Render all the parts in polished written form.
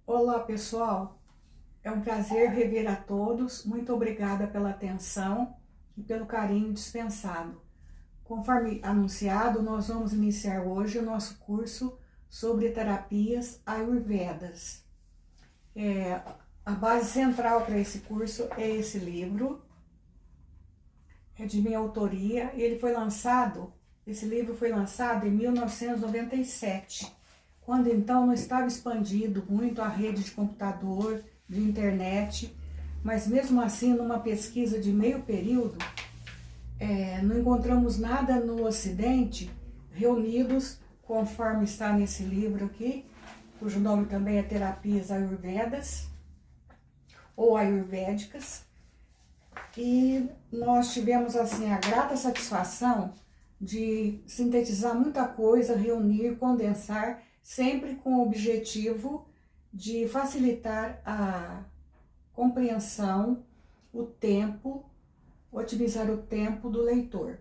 Olá pessoal, é um prazer rever a todos, muito obrigada pela atenção e pelo carinho dispensado. Conforme anunciado, nós vamos iniciar hoje o nosso curso sobre terapias Ayurvedas. A base central para esse curso é esse livro, é de minha autoria, e esse livro foi lançado em 1997, quando então não estava expandido muito a rede de computador, de internet, mas mesmo assim, numa pesquisa de meio período, não encontramos nada no Ocidente reunidos conforme está nesse livro aqui, cujo nome também é Terapias Ayurvedas ou Ayurvédicas, e nós tivemos assim a grata satisfação de sintetizar muita coisa, reunir, condensar, sempre com o objetivo de facilitar a compreensão, o tempo, otimizar o tempo do leitor.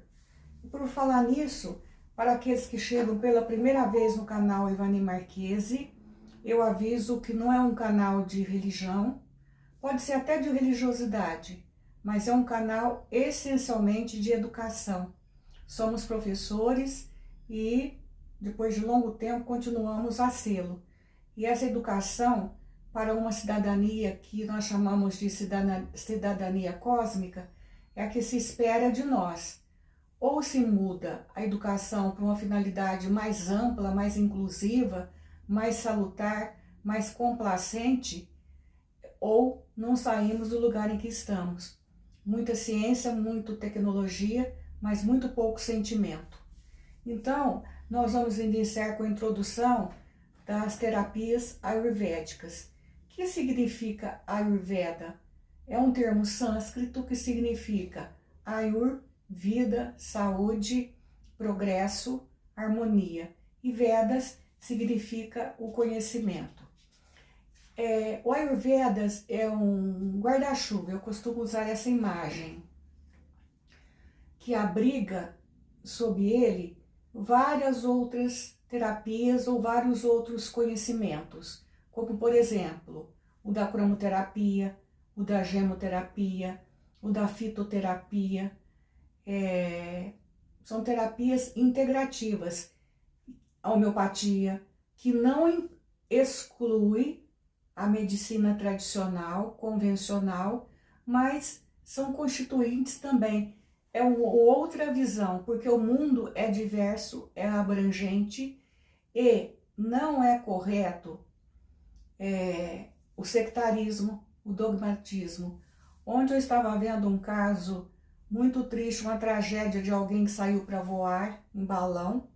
E por falar nisso, para aqueles que chegam pela primeira vez no canal Ivani Marchese, eu aviso que não é um canal de religião, pode ser até de religiosidade, mas é um canal essencialmente de educação. Somos professores e, depois de longo tempo, continuamos a sê-lo. E essa educação para uma cidadania que nós chamamos de cidadania cósmica é a que se espera de nós. Ou se muda a educação para uma finalidade mais ampla, mais inclusiva, mais salutar, mais complacente, ou não saímos do lugar em que estamos. Muita ciência, muita tecnologia, mas muito pouco sentimento. Então, nós vamos iniciar com a introdução das terapias ayurvédicas. O que significa Ayurveda? É um termo sânscrito que significa Ayur, vida, saúde, progresso, harmonia. E Vedas significa o conhecimento. O Ayurvedas é um guarda-chuva, eu costumo usar essa imagem, que abriga sob ele várias outras terapias ou vários outros conhecimentos, como por exemplo, o da cromoterapia, o da gemoterapia, o da fitoterapia. São terapias integrativas, a homeopatia, que não exclui a medicina tradicional, convencional, mas são constituintes também. É uma outra visão, porque o mundo é diverso, é abrangente e não é correto o sectarismo, o dogmatismo. Onde eu estava vendo um caso muito triste, uma tragédia de alguém que saiu para voar em balão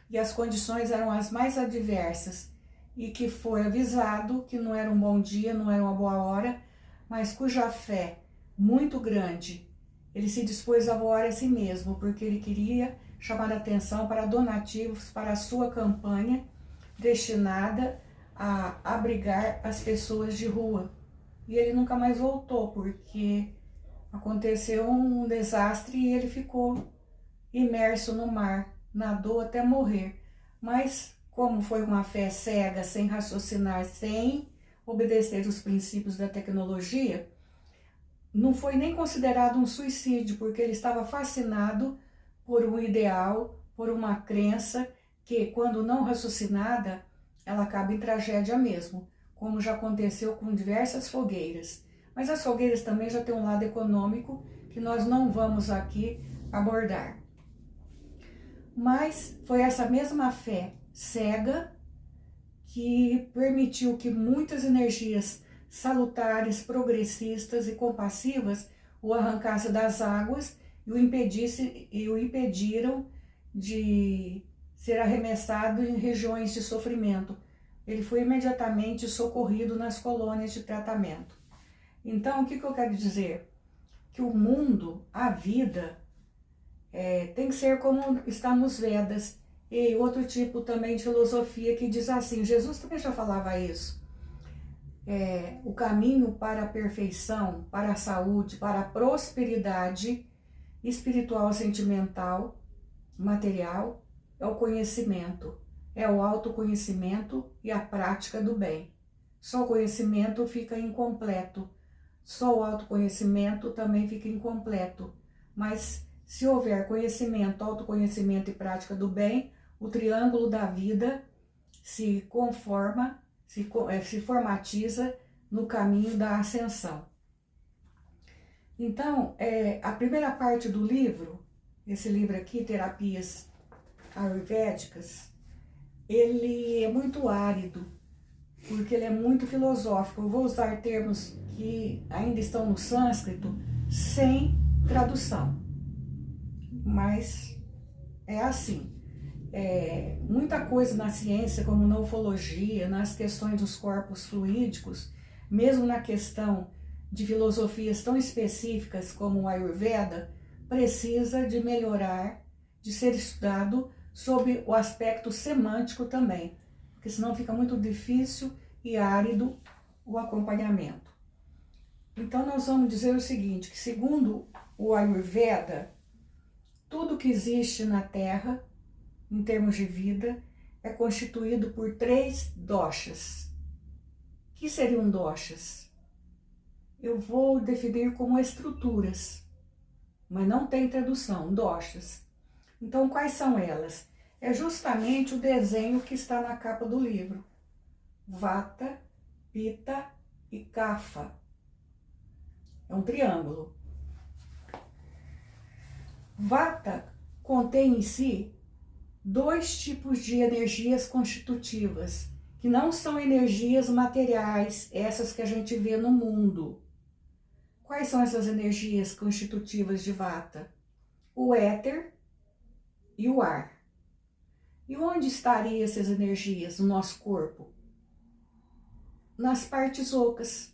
e as condições eram as mais adversas e que foi avisado que não era um bom dia, não era uma boa hora, mas cuja fé muito grande, ele se dispôs a voar a si mesmo, porque ele queria chamar a atenção para donativos para a sua campanha destinada a abrigar as pessoas de rua. E ele nunca mais voltou, porque aconteceu um desastre e ele ficou imerso no mar, nadou até morrer. Mas como foi uma fé cega, sem raciocinar, sem obedecer os princípios da tecnologia, não foi nem considerado um suicídio, porque ele estava fascinado por um ideal, por uma crença que, quando não raciocinada, ela acaba em tragédia mesmo, como já aconteceu com diversas fogueiras. Mas as fogueiras também já têm um lado econômico que nós não vamos aqui abordar. Mas foi essa mesma fé cega que permitiu que muitas energias salutares, progressistas e compassivas o arrancassem das águas e o impediram de ser arremessado em regiões de sofrimento. Ele foi imediatamente socorrido nas colônias de tratamento. Então, o que eu quero dizer? Que o mundo, a vida, tem que ser como está nos Vedas. E outro tipo também de filosofia que diz assim, Jesus também já falava isso. O caminho para a perfeição, para a saúde, para a prosperidade espiritual, sentimental, material, é o conhecimento, é o autoconhecimento e a prática do bem. só o conhecimento fica incompleto. Só o autoconhecimento também fica incompleto. Mas se houver conhecimento, autoconhecimento e prática do bem, o triângulo da vida se conforma, se formatiza no caminho da ascensão. Então, a primeira parte do livro, esse livro aqui, Terapias Ayurvédicas, ele é muito árido, porque ele é muito filosófico. Eu vou usar termos que ainda estão no sânscrito, sem tradução. Mas é assim. Muita coisa na ciência, como na ufologia, nas questões dos corpos fluídicos, mesmo na questão de filosofias tão específicas como o Ayurveda, precisa de melhorar, de ser estudado sob o aspecto semântico também, porque senão fica muito difícil e árido o acompanhamento. Então nós vamos dizer o seguinte, que segundo o Ayurveda, tudo que existe na Terra, em termos de vida, é constituído por 3 doshas. O que seriam doshas? Eu vou definir como estruturas, mas não tem tradução, doshas. Então, quais são elas? É justamente o desenho que está na capa do livro. Vata, Pitta e Kapha. É um triângulo. Vata contém em si 2 tipos de energias constitutivas, que não são energias materiais, essas que a gente vê no mundo. Quais são essas energias constitutivas de Vata? O éter e o ar. E onde estariam essas energias no nosso corpo? Nas partes ocas,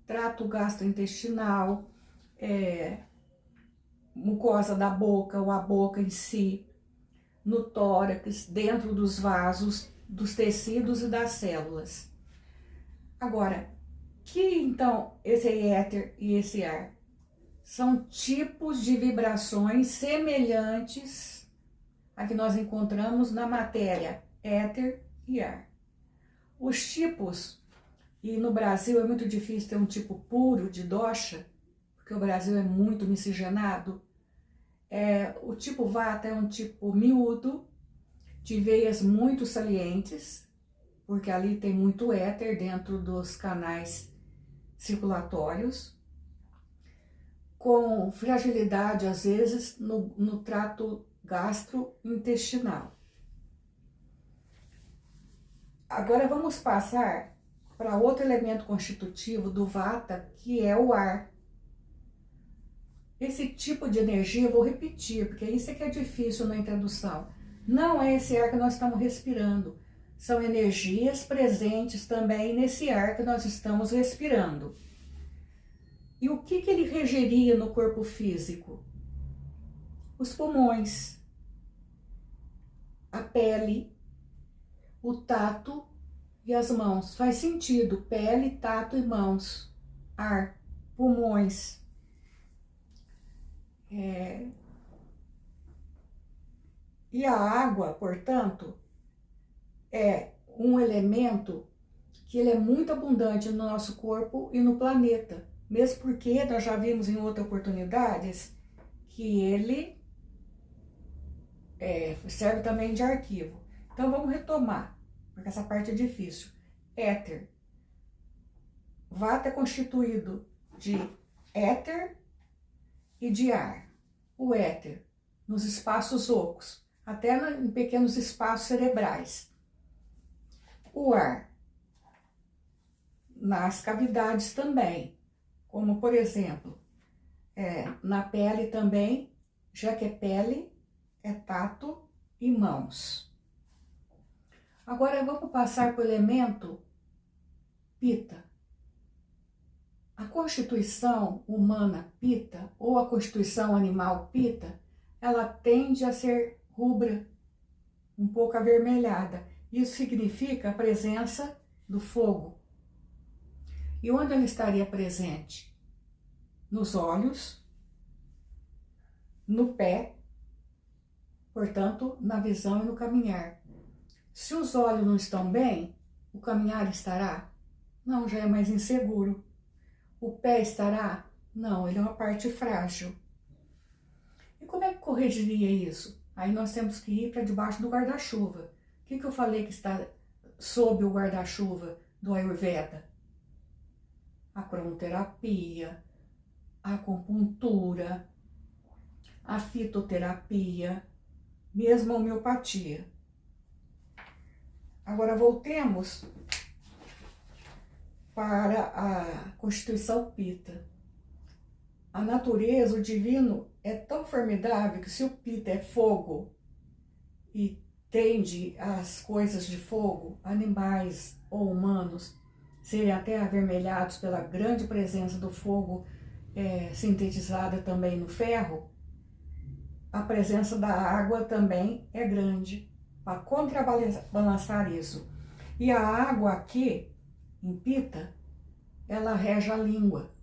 trato gastrointestinal, mucosa da boca ou a boca em si, no tórax, dentro dos vasos, dos tecidos e das células. Agora, que então esse éter e esse ar? São tipos de vibrações semelhantes a que nós encontramos na matéria, éter e ar. Os tipos, e no Brasil é muito difícil ter um tipo puro de dosha, porque o Brasil é muito miscigenado. O tipo Vata é um tipo miúdo, de veias muito salientes, porque ali tem muito éter dentro dos canais circulatórios, com fragilidade às vezes no trato gastrointestinal. Agora vamos passar para outro elemento constitutivo do Vata, que é o ar. Esse tipo de energia, eu vou repetir, porque isso é que é difícil na introdução. Não é esse ar que nós estamos respirando. São energias presentes também nesse ar que nós estamos respirando. E o que ele regeria no corpo físico? Os pulmões, a pele, o tato e as mãos. Faz sentido, pele, tato e mãos. Ar, pulmões. E a água, portanto, é um elemento que ele é muito abundante no nosso corpo e no planeta. Mesmo porque nós já vimos em outras oportunidades que ele serve também de arquivo. Então vamos retomar, porque essa parte é difícil. Éter. Vata é constituído de éter e de ar. O éter nos espaços ocos, até em pequenos espaços cerebrais. O ar nas cavidades também, como por exemplo, na pele também, já que é pele, é tato e mãos. Agora vamos passar para o elemento Pitta. A constituição humana Pitta, ou a constituição animal Pitta, ela tende a ser rubra, um pouco avermelhada. Isso significa a presença do fogo. E onde ela estaria presente? Nos olhos, no pé, portanto, na visão e no caminhar. Se os olhos não estão bem, o caminhar estará? Não, já é mais inseguro. O pé estará? Não, ele é uma parte frágil. E como é que corrigiria isso? Aí nós temos que ir para debaixo do guarda-chuva. O que eu falei que está sob o guarda-chuva do Ayurveda? A cromoterapia, a acupuntura, a fitoterapia, mesmo a homeopatia. Agora voltemos para a Constituição Pitta. A natureza, o divino, é tão formidável que se o Pitta é fogo e tende às coisas de fogo, animais ou humanos serem até avermelhados pela grande presença do fogo sintetizada também no ferro, a presença da água também é grande para contrabalançar isso. E a água aqui, em Pitta, ela rege a língua.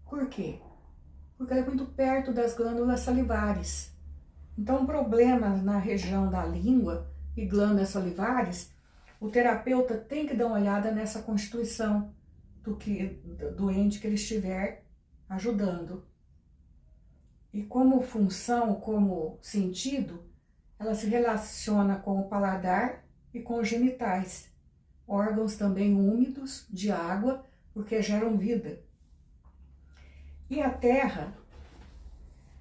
Por quê? Porque ela é muito perto das glândulas salivares. Então, problemas na região da língua e glândulas salivares, o terapeuta tem que dar uma olhada nessa constituição do doente que ele estiver ajudando. E como função, como sentido, ela se relaciona com o paladar e com os genitais, órgãos também úmidos de água, porque geram vida. E a terra,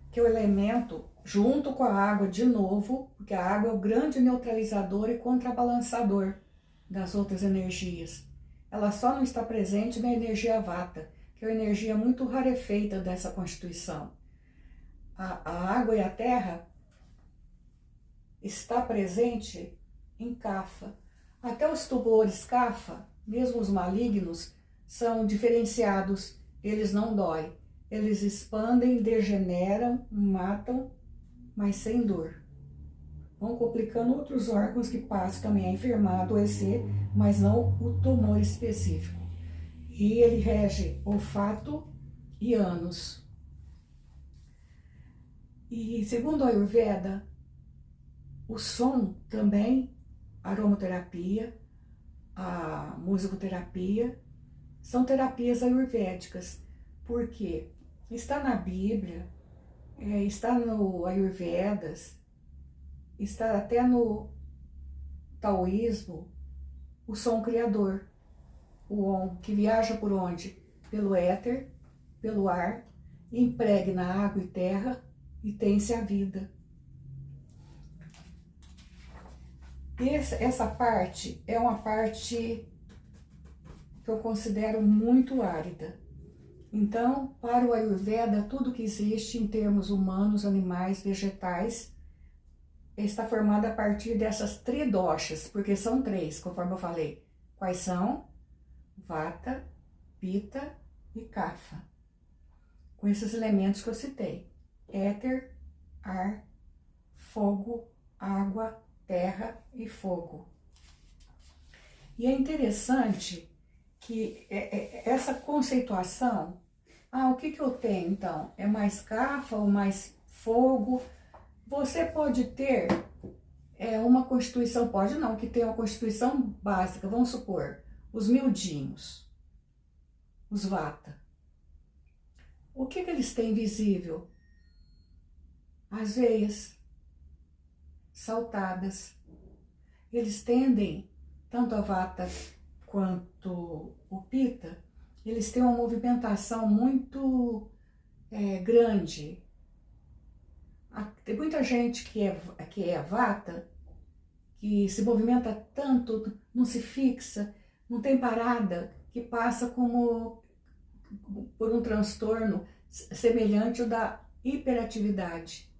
que é o elemento, junto com a água de novo, porque a água é o grande neutralizador e contrabalançador das outras energias. Ela só não está presente na energia vata, que é uma energia muito rarefeita dessa constituição. A água e a terra está presente em Kapha. Até os tumores Kapha, mesmo os malignos, são diferenciados, eles não doem. Eles expandem, degeneram, matam, mas sem dor. Vão complicando outros órgãos que passam também a enfermar, adoecer, mas não o tumor específico. E ele rege olfato e ânus. E segundo a Ayurveda, o som também, a aromaterapia, a musicoterapia, são terapias ayurvédicas, porque está na Bíblia, está no Ayurvedas, está até no taoísmo, o som criador, o Om, que viaja por onde? Pelo éter, pelo ar, impregna água e terra e tem-se a vida. Essa parte é uma parte que eu considero muito árida. Então, para o Ayurveda, tudo que existe em termos humanos, animais, vegetais, está formado a partir dessas tridoshas, porque são três, conforme eu falei. Quais são? Vata, Pitta e Kapha. Com esses elementos que eu citei. Éter, ar, fogo, água, terra e fogo. E é interessante que essa conceituação, o que eu tenho então? É mais Kapha ou mais fogo? Você pode ter uma constituição, pode não, que tem uma constituição básica, vamos supor, os miudinhos, os Vata. O que eles têm visível? As veias saltadas. Eles tendem, tanto a Vata quanto o Pitta, eles têm uma movimentação muito grande. Tem muita gente que é Vata, que se movimenta tanto, não se fixa, não tem parada, que passa como por um transtorno semelhante ao da hiperatividade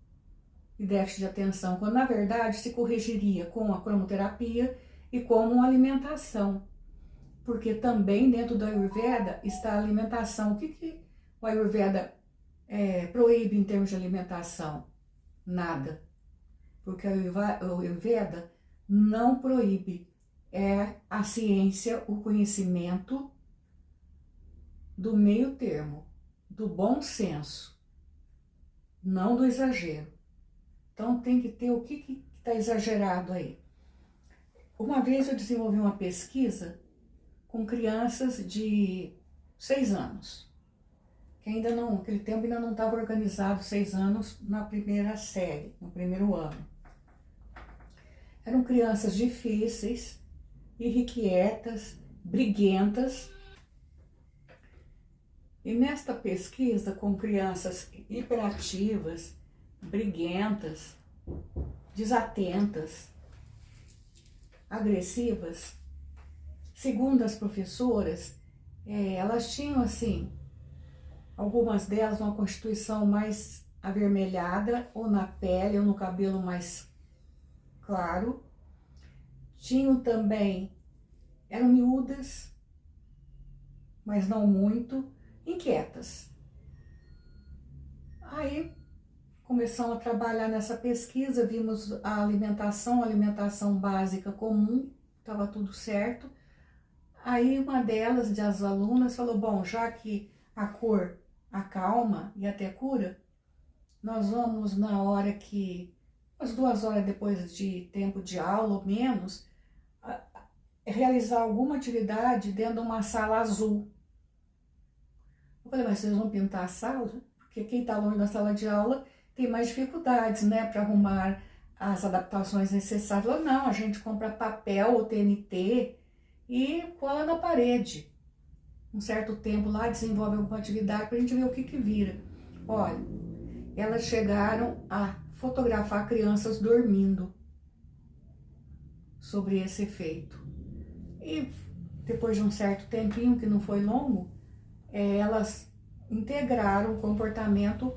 e déficit de atenção, quando na verdade se corrigiria com a cromoterapia e com uma alimentação. Porque também dentro do Ayurveda está a alimentação. O que o Ayurveda proíbe em termos de alimentação? Nada. Porque o Ayurveda não proíbe. É a ciência, o conhecimento do meio termo, do bom senso, não do exagero. Então tem que ter o que está exagerado aí. Uma vez eu desenvolvi uma pesquisa com crianças de 6 anos, que ainda não, naquele tempo ainda não estava organizado 6 anos na primeira série, no primeiro ano. Eram crianças difíceis, irrequietas, briguentas. E nesta pesquisa com crianças hiperativas, briguentas, desatentas, agressivas, segundo as professoras, elas tinham assim, algumas delas uma constituição mais avermelhada, ou na pele, ou no cabelo mais claro. Tinham também, eram miúdas, mas não muito, inquietas. Aí começamos a trabalhar nessa pesquisa, vimos a alimentação básica comum, estava tudo certo. Aí uma delas, das alunas, falou, bom, já que a cor acalma e até cura, nós vamos na hora que, umas 2 horas depois de tempo de aula ou menos, realizar alguma atividade dentro de uma sala azul. Eu falei, mas vocês vão pintar a sala? Porque quem está longe da sala de aula tem mais dificuldades, né, para arrumar as adaptações necessárias. Falei, não, a gente compra papel ou TNT e cola na parede. Um certo tempo lá, desenvolve alguma atividade para a gente ver o que vira. Olha, elas chegaram a fotografar crianças dormindo sobre esse efeito. E depois de um certo tempinho, que não foi longo, elas integraram o comportamento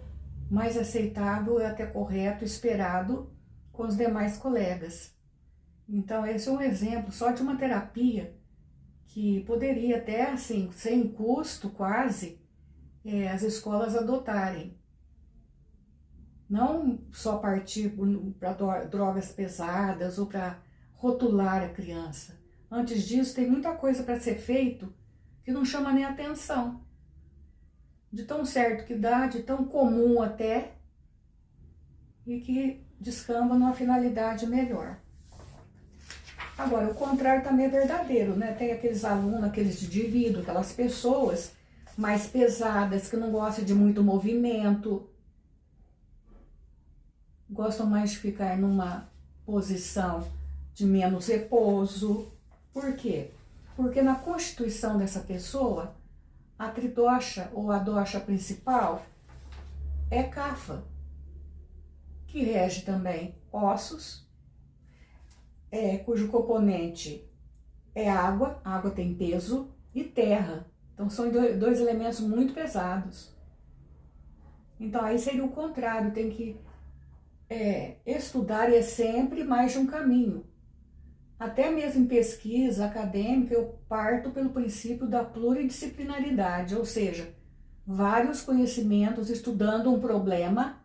mais aceitável e até correto, esperado com os demais colegas. Então esse é um exemplo só de uma terapia que poderia até assim, sem custo quase, as escolas adotarem. Não só partir para drogas pesadas ou para rotular a criança. Antes disso tem muita coisa para ser feito que não chama nem atenção. De tão certo que dá, de tão comum até, e que descamba numa finalidade melhor. Agora, o contrário também é verdadeiro, né? Tem aqueles alunos, aqueles indivíduos, aquelas pessoas mais pesadas, que não gostam de muito movimento, gostam mais de ficar numa posição de menos repouso. Por quê? Porque na constituição dessa pessoa, a tridoxa ou a doxa principal é Kapha, que rege também ossos, cujo componente é água, a água tem peso, e terra. Então são 2 elementos muito pesados. Então aí seria o contrário, tem que estudar, e é sempre mais de um caminho. Até mesmo em pesquisa acadêmica, eu parto pelo princípio da pluridisciplinaridade, ou seja, vários conhecimentos estudando um problema,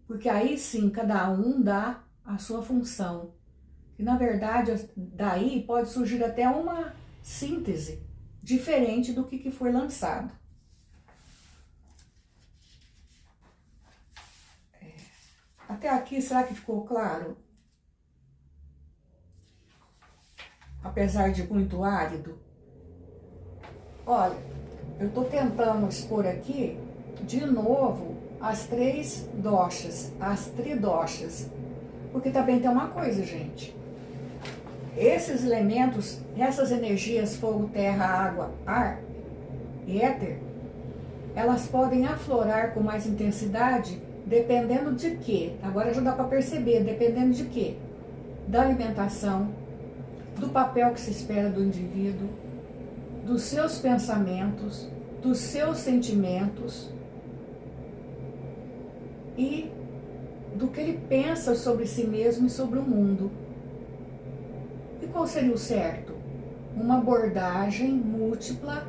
porque aí sim cada um dá a sua função. E na verdade, daí pode surgir até uma síntese diferente do que foi lançado. Até aqui, será que ficou claro? Apesar de muito árido. Olha, eu estou tentando expor aqui, de novo, as 3 doshas, as tridoshas. Porque também tem uma coisa, gente. Esses elementos, essas energias, fogo, terra, água, ar e éter, elas podem aflorar com mais intensidade, dependendo de quê? Agora já dá para perceber, dependendo de quê? Da alimentação, do papel que se espera do indivíduo, dos seus pensamentos, dos seus sentimentos e do que ele pensa sobre si mesmo e sobre o mundo. E qual seria o certo? Uma abordagem múltipla,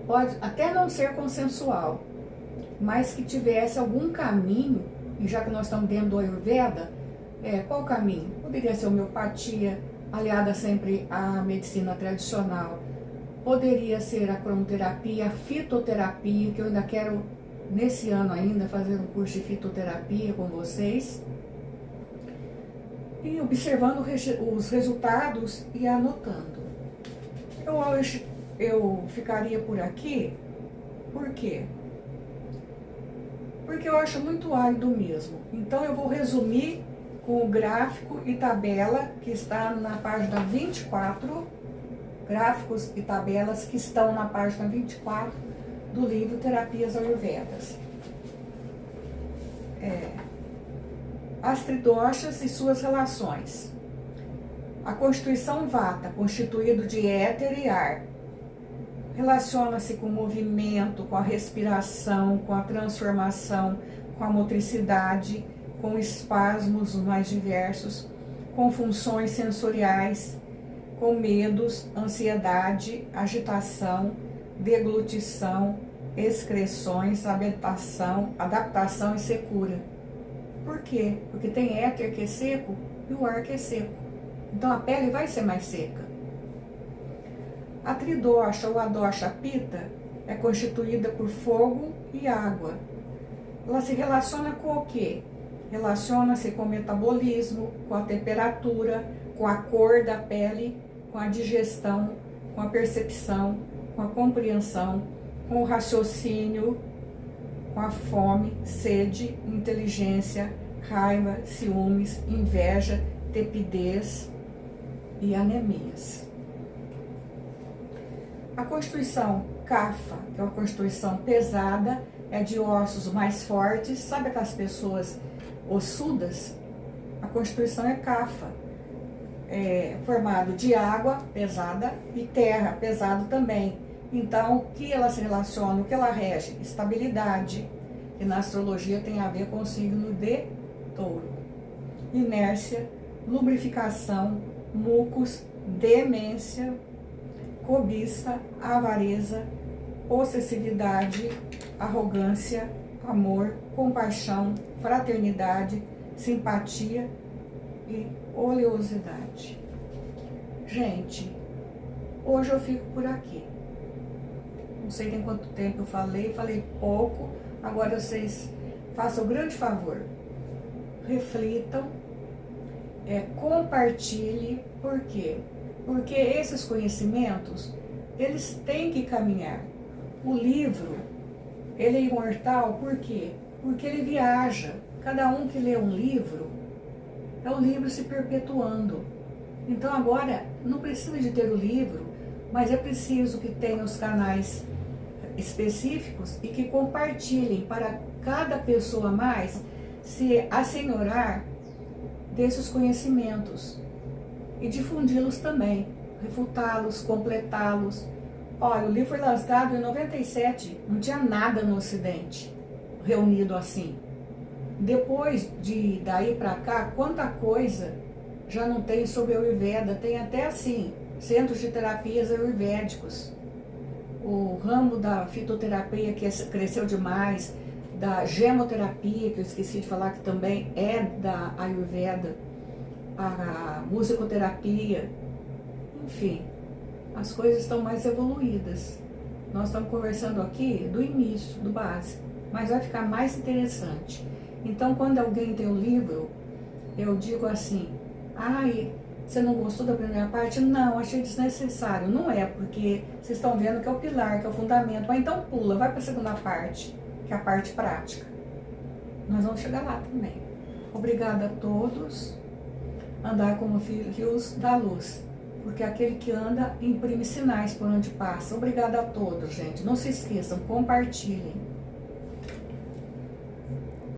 pode até não ser consensual, mas que tivesse algum caminho, e já que nós estamos dentro do Ayurveda, qual o caminho? Poderia ser homeopatia, aliada sempre à medicina tradicional. Poderia ser a cromoterapia, a fitoterapia, que eu ainda quero, nesse ano ainda, fazer um curso de fitoterapia com vocês. e observando os resultados e anotando. Eu ficaria por aqui, por quê? Porque eu acho muito árido mesmo. Então eu vou resumir com o gráfico e tabela que está na página 24, gráficos e tabelas que estão na página 24 do livro Terapias Ayurvedas. As tridoshas e suas relações. A constituição vata, constituído de éter e ar, relaciona-se com o movimento, com a respiração, com a transformação, com a motricidade, com espasmos mais diversos, com funções sensoriais, com medos, ansiedade, agitação, deglutição, excreções, adaptação e secura. Por quê? Porque tem éter que é seco e o ar que é seco. Então a pele vai ser mais seca. A tridosha ou a dosha pita é constituída por fogo e água. Ela se relaciona com o quê? Relaciona-se com o metabolismo, com a temperatura, com a cor da pele, com a digestão, com a percepção, com a compreensão, com o raciocínio, com a fome, sede, inteligência, raiva, ciúmes, inveja, tepidez e anemias. A constituição kapha, que é uma constituição pesada, é de ossos mais fortes. Sabe aquelas pessoas ossudas? A constituição é kapha, formado de água pesada e terra pesado também. Então, o que ela se relaciona, o que ela rege? Estabilidade, que na astrologia tem a ver com o signo de touro. Inércia, lubrificação, mucos, demência, cobiça, avareza, possessividade, arrogância, amor, compaixão, fraternidade, simpatia e oleosidade. Gente, hoje eu fico por aqui. Não sei tem quanto tempo eu falei pouco. Agora vocês façam o grande favor, reflitam, compartilhem. Por quê? Porque esses conhecimentos, eles têm que caminhar. O livro, ele é imortal, por quê? Porque ele viaja. Cada um que lê um livro, é o livro se perpetuando. Então agora, não precisa de ter o livro, mas é preciso que tenha os canais específicos e que compartilhem para cada pessoa mais se assenhorar desses conhecimentos e difundi-los também, refutá-los, completá-los. Olha, o livro foi lançado em 97, não tinha nada no Ocidente reunido assim. Depois de daí para cá, quanta coisa já não tem sobre a Ayurveda, tem até assim, centros de terapias ayurvédicos. O ramo da fitoterapia que cresceu demais, da gemoterapia, que eu esqueci de falar que também é da Ayurveda, a musicoterapia, enfim, as coisas estão mais evoluídas. Nós estamos conversando aqui do início, do básico, mas vai ficar mais interessante. Então, quando alguém tem um livro, eu digo assim, ai, você não gostou da primeira parte? Não, achei desnecessário. Não é, porque vocês estão vendo que é o pilar, que é o fundamento. Mas então pula, vai para a segunda parte, que é a parte prática. Nós vamos chegar lá também. Obrigada a todos. Andar como filhos da luz, porque aquele que anda imprime sinais por onde passa. Obrigada a todos, gente. Não se esqueçam, compartilhem.